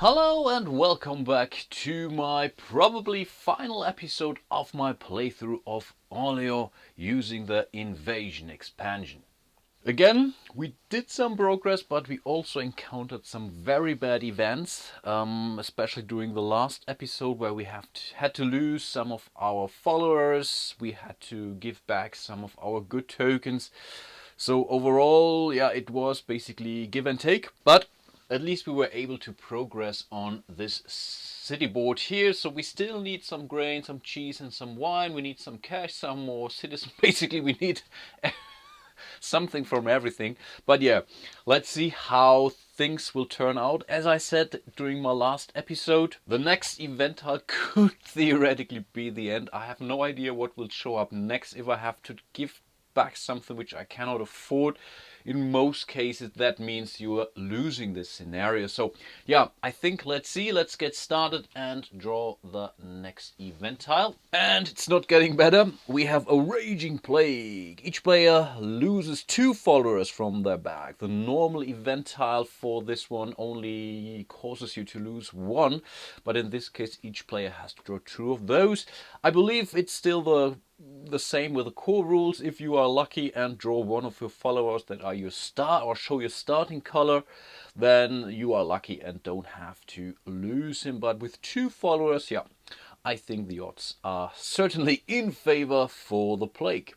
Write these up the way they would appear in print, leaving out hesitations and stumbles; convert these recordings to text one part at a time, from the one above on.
Hello and welcome back to my probably final episode of my playthrough of Olio using the Invasion expansion. Again, we did some progress, but we also encountered some very bad events, especially during the last episode where we had to lose some of our followers, we had to give back some of our good tokens. So overall, yeah, it was basically give and take, but at least we were able to progress on this city board here. So we still need some grain, some cheese and some wine. We need some cash, some more citizens. Basically we need something from everything. But yeah, let's see how things will turn out. As I said during my last episode, the next event tile could theoretically be the end. I have no idea what will show up next if I have to give back something which I cannot afford. In most cases that means you are losing this scenario. So yeah, I think let's get started and draw the next event tile. And it's not getting better. We have a raging plague. Each player loses 2 followers from their bag. The normal event tile for this one only causes you to lose 1, but in this case each player has to draw 2 of those. I believe it's still the same with the core rules. If you are lucky and draw 1 of your followers that are your star or show your starting color, then you are lucky and don't have to lose him. But with 2 followers, yeah, I think the odds are certainly in favor for the plague.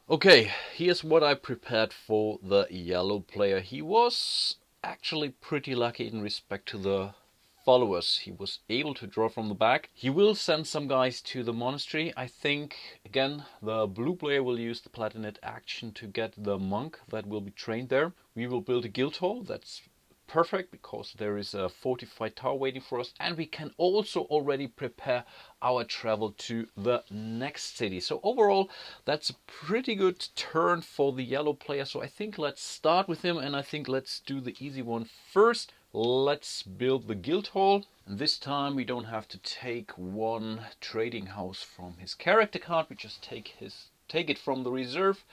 Okay, here's what I prepared for the yellow player. He was actually pretty lucky in respect to the followers he was able to draw from the back. He will send some guys to the monastery. I think, again, the blue player will use the Penultimate action to get the monk that will be trained there. We will build a guild hall. That's perfect because there is a fortified tower waiting for us, and we can also already prepare our travel to the next city. So overall, that's a pretty good turn for the yellow player. So I think let's start with him, and I think let's do the easy one first. Let's build the guild hall. And this time we don't have to take 1 trading house from his character card. We just take it from the reserve,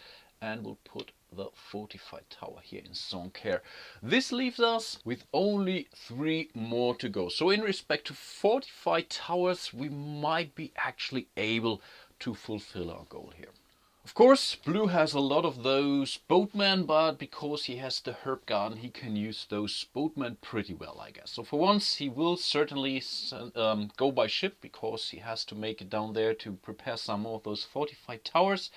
and we'll put the fortified tower here in Soncaire. This leaves us with only 3 more to go. So in respect to fortified towers, we might be actually able to fulfill our goal here. Of course, blue has a lot of those boatmen, but because he has the herb garden, he can use those boatmen pretty well, I guess. So for once, he will certainly go by ship, because he has to make it down there to prepare some more of those fortified towers.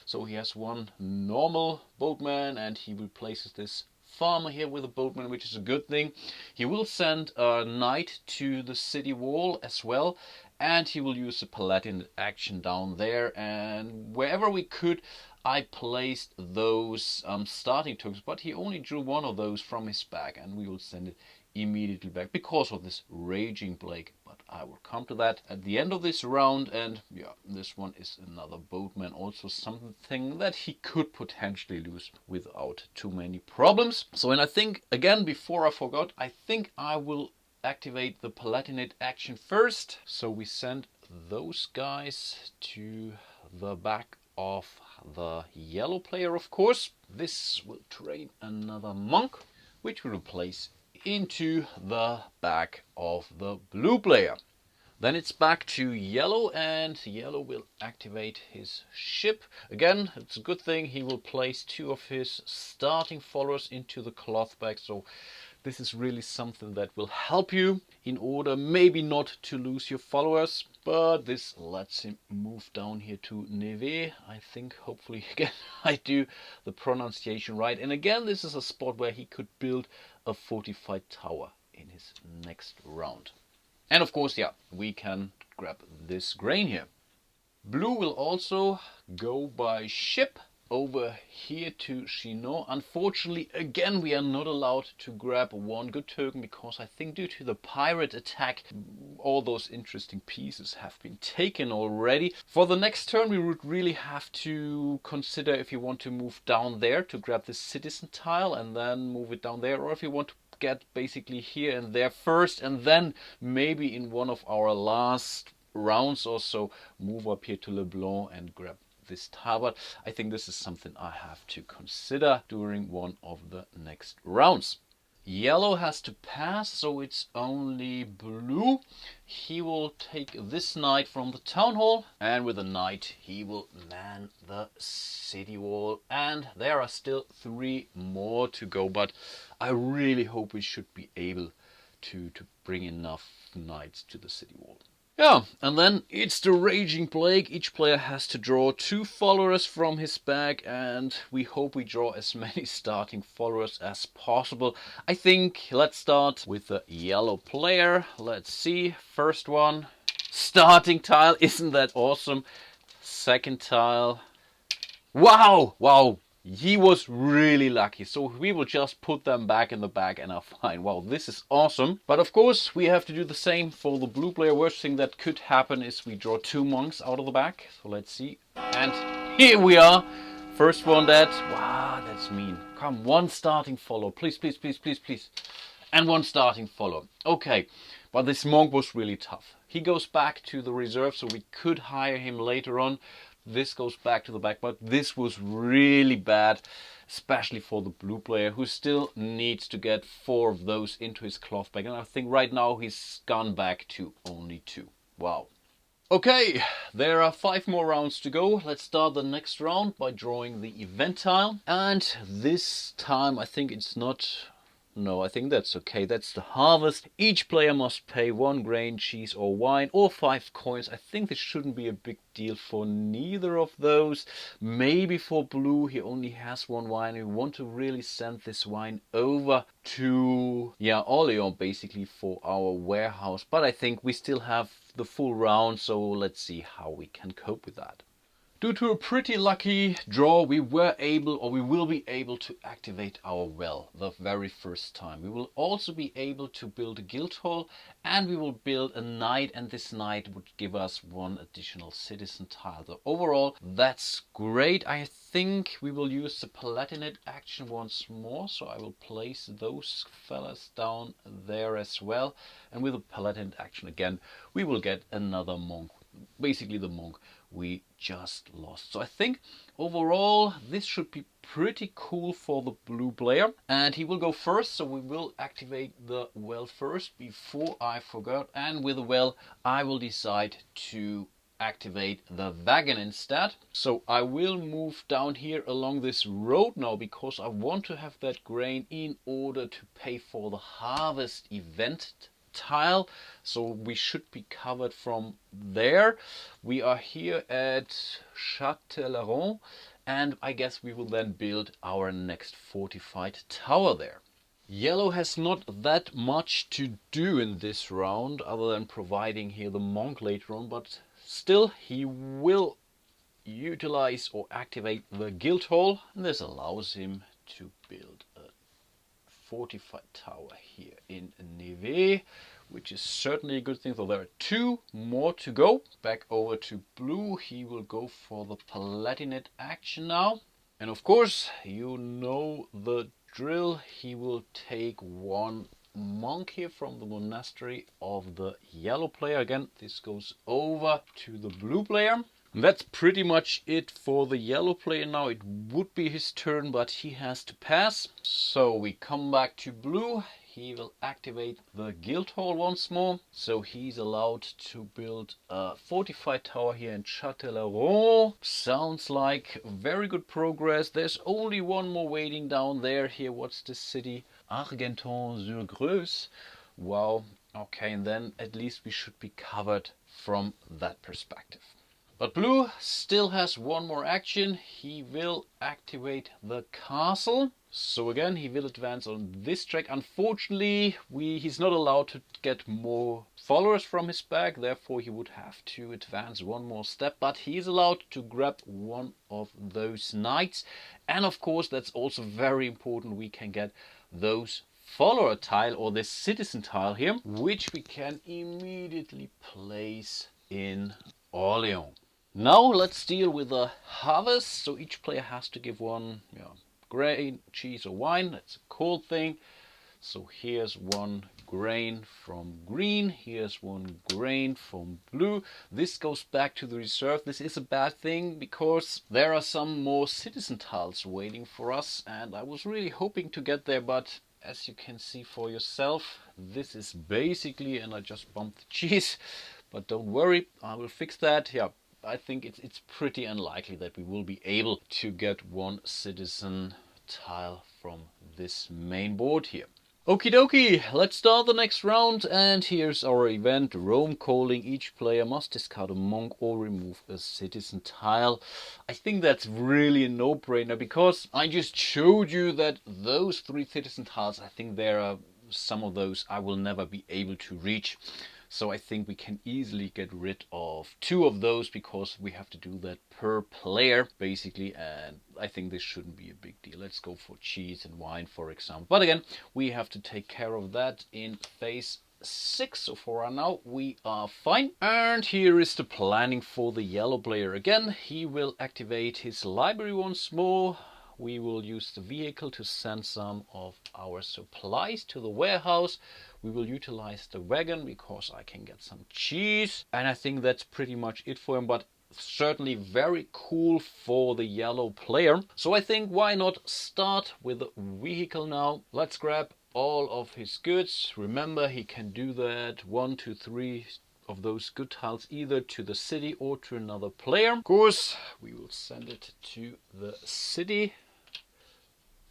So he has 1 normal boatman, and he replaces this farmer here with a boatman, which is a good thing. He will send a knight to the city wall as well, and he will use the Paladin action down there. And wherever we could, I placed those starting tokens, but he only drew 1 of those from his bag, and we will send it immediately back because of this raging plague. But I will come to that at the end of this round. And yeah, this one is another boatman, also something that he could potentially lose without too many problems. So, and I think, again, before I forgot, I think I will activate the Palatinate action first. So we send those guys to the back of the yellow player, of course. This will train another monk, which will replace into the back of the blue player. Then it's back to yellow, and yellow will activate his ship. Again, it's a good thing he will place 2 of his starting followers into the cloth bag. So this is really something that will help you in order maybe not to lose your followers. But this lets him move down here to Neve. I think, hopefully, again, I do the pronunciation right. And again, this is a spot where he could build a fortified tower in his next round. And of course, yeah, we can grab this grain here. Blue will also go by ship over here to Chinon. Unfortunately, again, we are not allowed to grab 1 good token, because I think due to the pirate attack, all those interesting pieces have been taken already. For the next turn, we would really have to consider if you want to move down there to grab this citizen tile and then move it down there, or if you want to get basically here and there first, and then maybe in one of our last rounds or so move up here to Leblanc and grab this tile. But I think this is something I have to consider during one of the next rounds. Yellow has to pass, so it's only blue. He will take this knight from the town hall, and with the knight he will man the city wall. And there are still 3 more to go, but I really hope we should be able to bring enough knights to the city wall. Yeah, and then it's the Raging Plague. Each player has to draw 2 followers from his bag, and we hope we draw as many starting followers as possible. I think let's start with the yellow player. Let's see, first one, starting tile, isn't that awesome? Second tile, wow, he was really lucky. So we will just put them back in the bag and are fine. Wow, this is awesome. But of course, we have to do the same for the blue player. Worst thing that could happen is we draw 2 monks out of the bag. So let's see. And here we are. First one dead. Wow, that's mean. Come, 1 starting follow. Please. And 1 starting follow. Okay, but this monk was really tough. He goes back to the reserve, so we could hire him later on. This goes back to the back, but this was really bad, especially for the blue player, who still needs to get 4 of those into his cloth bag. And I think right now he's gone back to only 2. Wow. Okay, there are 5 more rounds to go. Let's start the next round by drawing the event tile. And this time I think it's not... No, I think that's okay. That's the harvest. Each player must pay 1 grain, cheese or wine, or 5 coins. I think this shouldn't be a big deal for neither of those. Maybe for blue, he only has 1 wine. We want to really send this wine over to, Orléans, basically, for our warehouse. But I think we still have the full round, so let's see how we can cope with that. Due to a pretty lucky draw, we will be able to activate our well the very first time. We will also be able to build a guild hall, and we will build a knight, and this knight would give us 1 additional citizen tile. So overall, that's great. I think we will use the Penultimate action once more, so I will place those fellas down there as well. And with the Penultimate action again, we will get another monk, basically the monk we just lost. So I think overall this should be pretty cool for the blue player, and he will go first, so we will activate the well first before I forgot. And with the well I will decide to activate the wagon instead. So I will move down here along this road now, because I want to have that grain in order to pay for the harvest event tile, so we should be covered from there. We are here at Châtellerault, and I guess we will then build our next fortified tower there. Yellow has not that much to do in this round, other than providing here the monk later on, but still he will utilize or activate the guild hall, and this allows him to build a fortified tower here in Neve, which is certainly a good thing. So there are 2 more to go. Back over to blue, he will go for the Penultimate action now. And of course, you know the drill. He will take 1 monk here from the monastery of the yellow player. Again, this goes over to the blue player. That's pretty much it for the yellow player now. It would be his turn, but he has to pass. So we come back to blue. He will activate the guild hall once more. So he's allowed to build a fortified tower here in Châtellerault. Sounds like very good progress. There's only 1 more waiting down there. Here, what's the city? Argenton-sur-Creuse. Wow. Okay, and then at least we should be covered from that perspective. But blue still has 1 more action. He will activate the castle. So again, he will advance on this track. Unfortunately, he's not allowed to get more followers from his bag. Therefore, he would have to advance 1 more step. But he is allowed to grab 1 of those knights. And of course, that's also very important. We can get those follower tile, or this citizen tile here, which we can immediately place in Orléans. Now let's deal with the harvest. So each player has to give 1 grain, cheese or wine. That's a cool thing. So here's 1 grain from green. Here's 1 grain from blue. This goes back to the reserve. This is a bad thing because there are some more citizen tiles waiting for us, and I was really hoping to get there, but as you can see for yourself, this is basically, and I just bumped the cheese, but don't worry, I will fix that. Yeah, I think it's pretty unlikely that we will be able to get one citizen tile from this main board here. Okie dokie, let's start the next round, and here's our event. Rome calling. Each player must discard a monk or remove a citizen tile. I think that's really a no-brainer, because I just showed you that those 3 citizen tiles, I think there are some of those I will never be able to reach. So I think we can easily get rid of 2 of those, because we have to do that per player basically, and I think this shouldn't be a big deal. Let's go for cheese and wine, for example. But again, we have to take care of that in phase 6. So for now we are fine. And here is the planning for the yellow player. Again, he will activate his library once more. We will use the vehicle to send some of our supplies to the warehouse. We will utilize the wagon because I can get some cheese. And I think that's pretty much it for him, but certainly very cool for the yellow player. So I think why not start with the vehicle now. Let's grab all of his goods. Remember, he can do that 1, 2, 3 of those good tiles either to the city or to another player. Of course, we will send it to the city.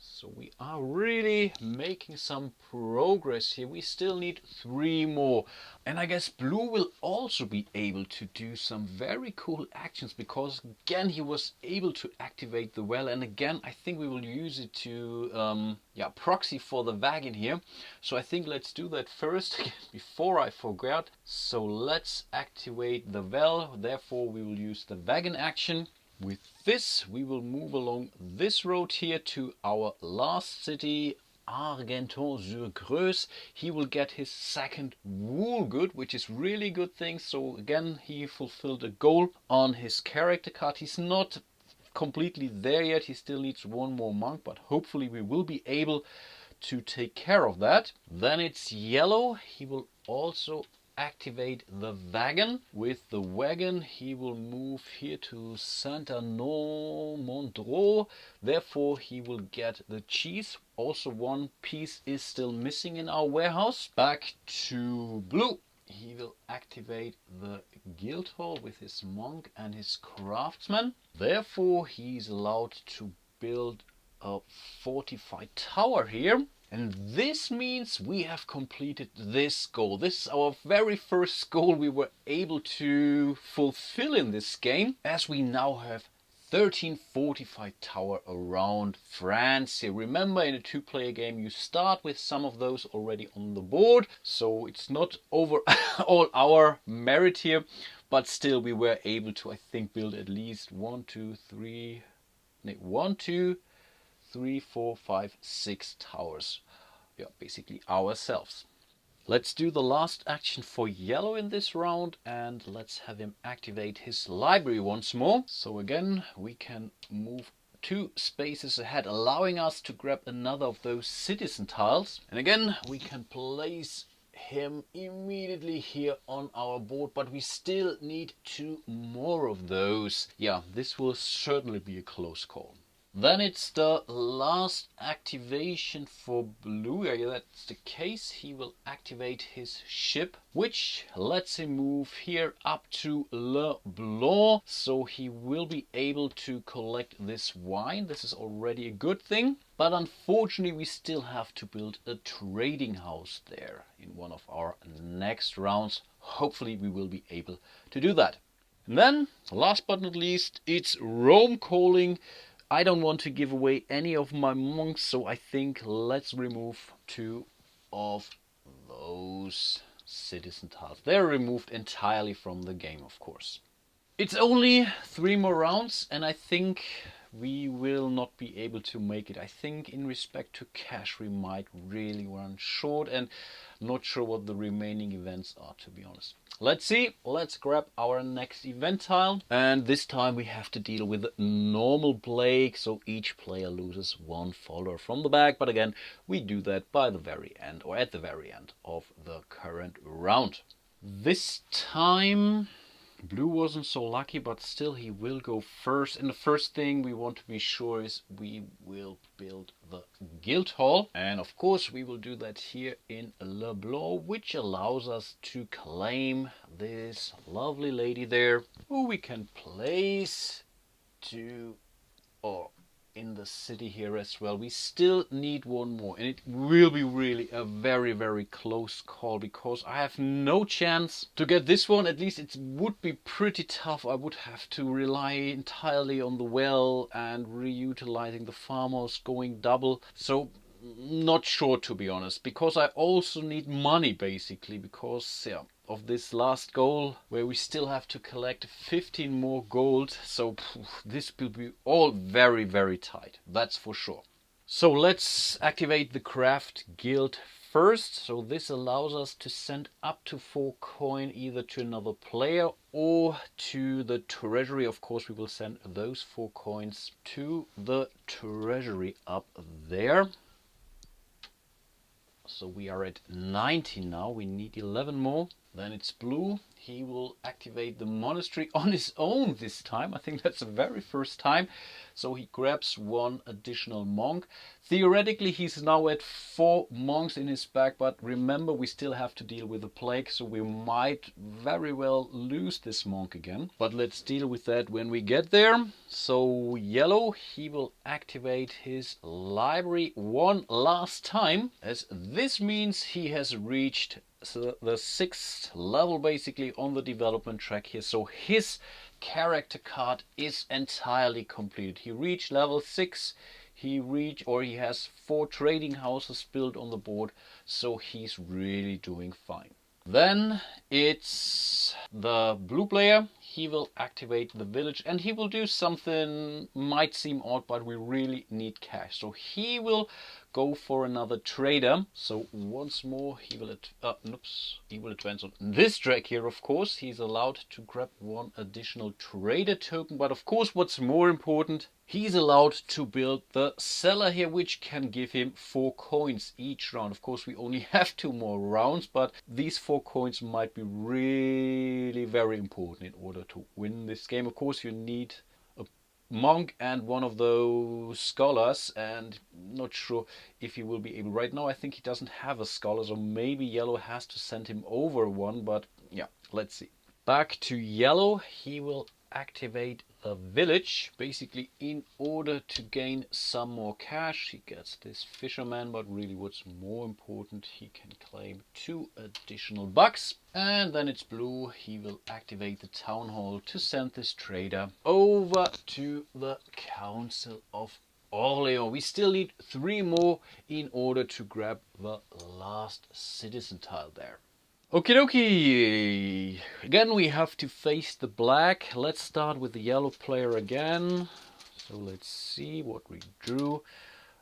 So we are really making some progress here. We still need 3 more. And I guess blue will also be able to do some very cool actions, because again he was able to activate the well, and again I think we will use it to proxy for the wagon here. So I think let's do that first before I forget. So let's activate the well, therefore we will use the wagon action. With this, we will move along this road here to our last city, Argenton-sur-Creuse. He will get his 2nd wool good, which is really good thing. So again, he fulfilled a goal on his character card. He's not completely there yet. He still needs 1 more monk, but hopefully we will be able to take care of that. Then it's yellow. He will also activate the wagon. With the wagon he will move here to Saint-Arnaud-Mondreau, therefore he will get the cheese. Also 1 piece is still missing in our warehouse. Back to blue. He will activate the guild hall with his monk and his craftsman, therefore he's allowed to build a fortified tower here. And this means we have completed this goal. This is our very first goal we were able to fulfill in this game, as we now have 13 fortified tower around France here. Remember, in a 2-player game you start with some of those already on the board, so it's not over all our merit here, but still we were able to, I think, build at least 1, 2, 3, 4, 5, 6 towers. Yeah, basically ourselves. Let's do the last action for yellow in this round, and let's have him activate his library once more. So again, we can move 2 spaces ahead, allowing us to grab another of those citizen tiles. And again, we can place him immediately here on our board, but we still need 2 more of those. Yeah, this will certainly be a close call. Then it's the last activation for blue. Yeah, that's the case. He will activate his ship, which lets him move here up to Le Blanc. So he will be able to collect this wine. This is already a good thing. But unfortunately, we still have to build a trading house there in one of our next rounds. Hopefully, we will be able to do that. And then, last but not least, it's Rome calling. I don't want to give away any of my monks, so I think let's remove 2 of those citizen tiles. They're removed entirely from the game, of course. It's only 3 more rounds, and I think we will not be able to make it. I think in respect to cash we might really run short, and not sure what the remaining events are, to be honest. Let's see. Let's grab our next event tile, and this time we have to deal with normal play, so each player loses 1 follower from the back, but again we do that by the very end, or at the very end of the current round. This time Blue wasn't so lucky, but still he will go first. And the first thing we want to be sure is we will build the guild hall. And of course we will do that here in LeBlanc, which allows us to claim this lovely lady there, who we can place to in the city here as well. We still need one more, and it will be really a very, very close call, because I have no chance to get this one. At least it would be pretty tough. I would have to rely entirely on the well and reutilizing the farmhouse going double. So not sure, to be honest, because I also need money basically, because of this last goal where we still have to collect 15 more gold. So this will be all very, very tight, that's for sure. So let's activate the craft guild first. So this allows us to send up to 4 coin either to another player or to the treasury. Of course we will send those 4 coins to the treasury up there. So we are at 90 now, we need 11 more. Then it's blue. He will activate the monastery on his own this time. I think that's the very first time. So he grabs 1 additional monk. Theoretically he's now at 4 monks in his bag, but remember we still have to deal with the plague, so we might very well lose this monk again. But let's deal with that when we get there. So yellow, he will activate his library 1 last time, as this means he has reached the 6th level basically on the development track here. So his character card is entirely completed. He reached level 6. He has 4 trading houses built on the board, so he's really doing fine. Then it's the blue player. He will activate the village, and he will do something might seem odd, but we really need cash. So he will go for another trader. So once more he will advance on this track here. Of course he's allowed to grab 1 additional trader token, but of course what's more important, he's allowed to build the cellar here, which can give him 4 coins each round. Of course we only have 2 more rounds, but these 4 coins might be really very important in order to win this game. Of course you need monk and 1 of those scholars, and not sure if he will be able. Right now I think he doesn't have a scholar, so maybe yellow has to send him over 1, but yeah, let's see. Back to yellow, he will activate the village basically in order to gain some more cash. He gets this fisherman, but really what's more important, he can claim 2 additional bucks. And then it's blue. He will activate the town hall to send this trader over to the Council of Orleans. We still need 3 more in order to grab the last citizen tile there. Okie dokie, again we have to face the black. Let's start with the yellow player again. So let's see what we drew.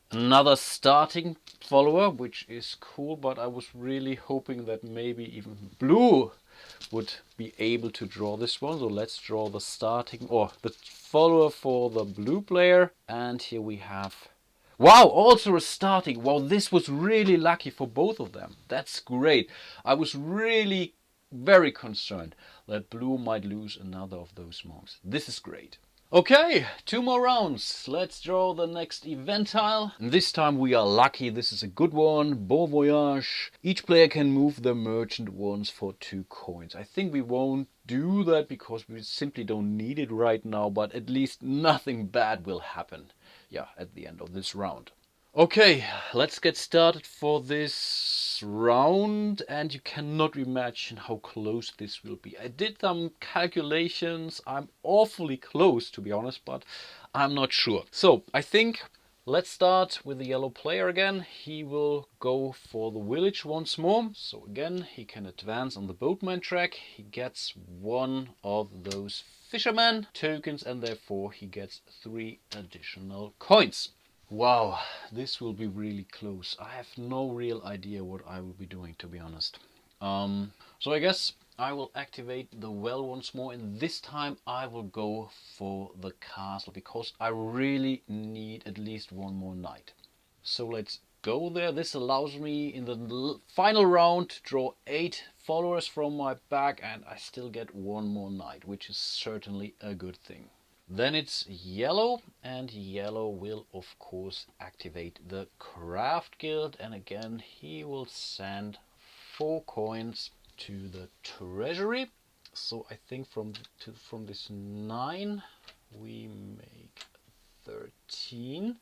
Another starting follower, which is cool, but I was really hoping that maybe even blue would be able to draw this one. So let's draw the starting, or the follower for the blue player. And here we have, wow, also a starting. Wow, this was really lucky for both of them. That's great. I was really very concerned that blue might lose another of those monks. This is great. Okay, 2 more rounds. Let's draw the next event tile. And this time we are lucky. This is a good one. Bon voyage. Each player can move the merchant once for 2 coins. I think we won't do that because we simply don't need it right now, but at least nothing bad will happen. Yeah, at the end of this round. Okay, let's get started for this round, and you cannot imagine how close this will be. I did some calculations. I'm awfully close, to be honest, but I'm not sure. So I think let's start with the yellow player again. He will go for the village once more. So again, he can advance on the boatman track. He gets 1 of those fisherman tokens, and therefore he gets 3 additional coins. Wow, this will be really close. I have no real idea what I will be doing, to be honest. So I guess I will activate the well once more, and this time I will go for the castle because I really need at least 1 more knight. So let's go there. This allows me in the final round to draw 8 followers from my bag, and I still get one more knight, which is certainly a good thing. Then it's yellow, and yellow will of course activate the craft guild, and again he will send 4 coins to the treasury. So I think from this 9 we make 13.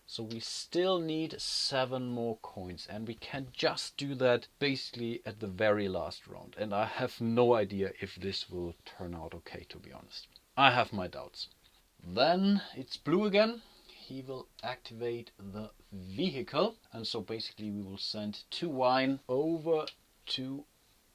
So we still need 7 more coins, and we can just do that basically at the very last round. And I have no idea if this will turn out okay, to be honest. I have my doubts. Then it's blue again. He will activate the vehicle, and so basically we will send 2 wine over to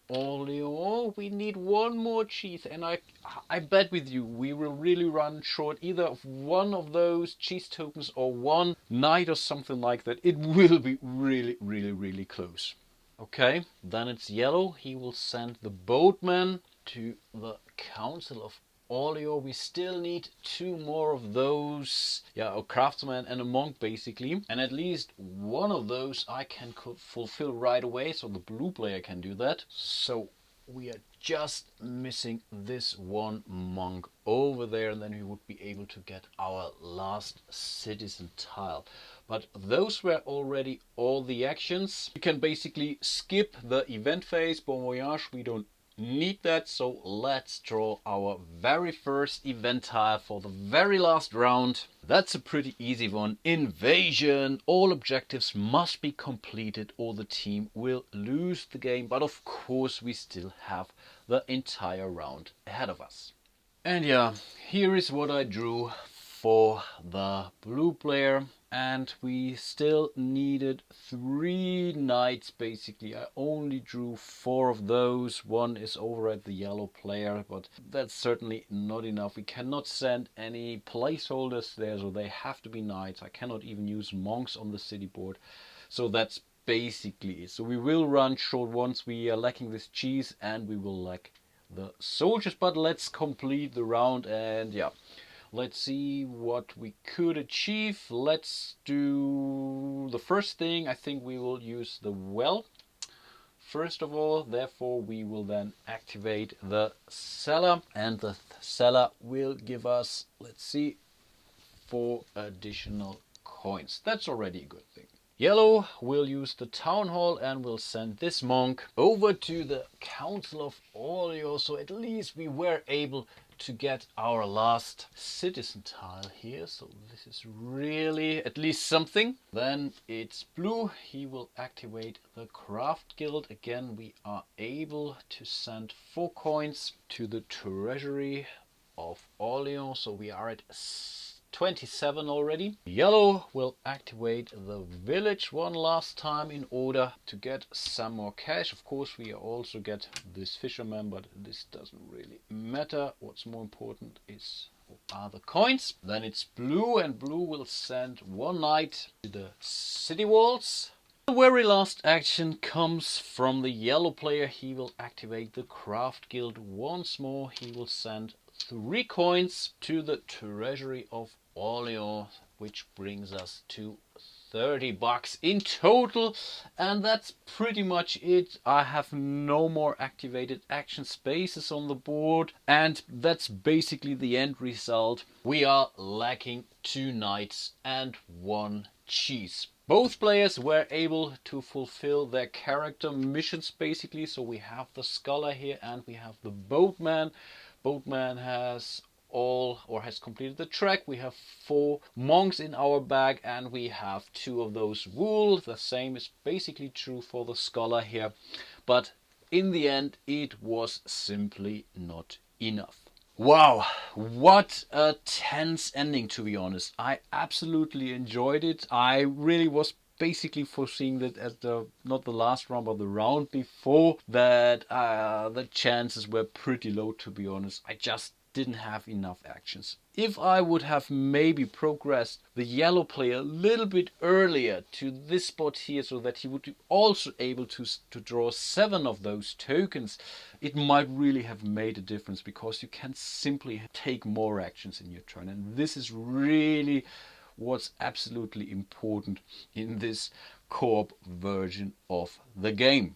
Olio. We need 1 more cheese, and I bet with you we will really run short either of one of those cheese tokens or 1 knight or something like that. It will be really close. Okay, then it's yellow. He will send the boatman to the Council of Olio. We still need 2 more of those, a craftsman and a monk basically, and at least one of those I can fulfill right away, so the blue player can do that. So we are just missing this 1 monk over there, and then we would be able to get our last citizen tile. But those were already all the actions. You can basically skip the event phase, Bon Voyage, we don't need that. So let's draw our very first event tile for the very last round. That's a pretty easy one. Invasion. All objectives must be completed or the team will lose the game. But of course we still have the entire round ahead of us. And here is what I drew for the blue player. And we still needed 3 knights basically. I only drew 4 of those. 1 is over at the yellow player, but that's certainly not enough. We cannot send any placeholders there, so they have to be knights. I cannot even use monks on the city board. So that's basically it. So we will run short once we are lacking this cheese, and we will lack the soldiers. But let's complete the round, and let's see what we could achieve. Let's do the first thing. I think we will use the well first of all. Therefore we will then activate the cellar, and the cellar will give us, let's see, 4 additional coins. That's already a good thing. Yellow will use the town hall and will send this monk over to the Council of Olio, so at least we were able to get our last citizen tile here, so this is really at least something. Then it's blue. He will activate the craft guild. Again, we are able to send 4 coins to the treasury of Olio, so we are at 27 already. Yellow will activate the village one last time in order to get some more cash. Of course we also get this fisherman, but this doesn't really matter. What's more important are the coins. Then it's blue, and blue will send 1 knight to the city walls. The very last action comes from the yellow player. He will activate the craft guild once more. He will send 3 coins to the treasury of Olio, which brings us to 30 bucks in total, and that's pretty much it. I have no more activated action spaces on the board, and that's basically the end result. We are lacking 2 knights and 1 cheese. Both players were able to fulfill their character missions basically, so we have the scholar here and we have the boatman. Boatman has completed the trek. We have 4 monks in our bag, and we have 2 of those wool. The same is basically true for the scholar here, but in the end it was simply not enough. Wow, what a tense ending, to be honest. I absolutely enjoyed it. I really was basically foreseeing that at not the last round but the round before that the chances were pretty low, to be honest. I just didn't have enough actions. If I would have maybe progressed the yellow player a little bit earlier to this spot here, so that he would be also able to draw 7 of those tokens, it might really have made a difference, because you can simply take more actions in your turn, and this is really what's absolutely important in this co-op version of the game.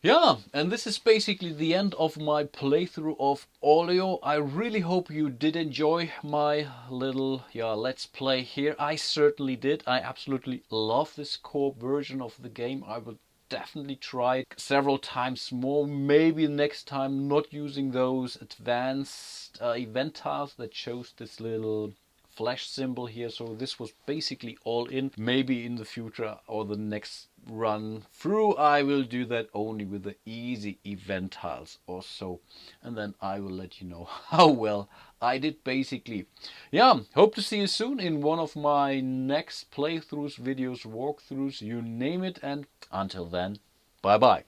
Yeah, and this is basically the end of my playthrough of Olio. I really hope you did enjoy my little let's play here. I certainly did. I absolutely love this co-op version of the game. I will definitely try it several times more. Maybe next time not using those advanced event tiles that shows this little flash symbol here. So this was basically all in. Maybe in the future or the next run through I will do that only with the easy event tiles or so, and then I will let you know how well I did basically. Yeah, hope to see you soon in one of my next playthroughs, videos, walkthroughs, you name it, and until then, bye bye.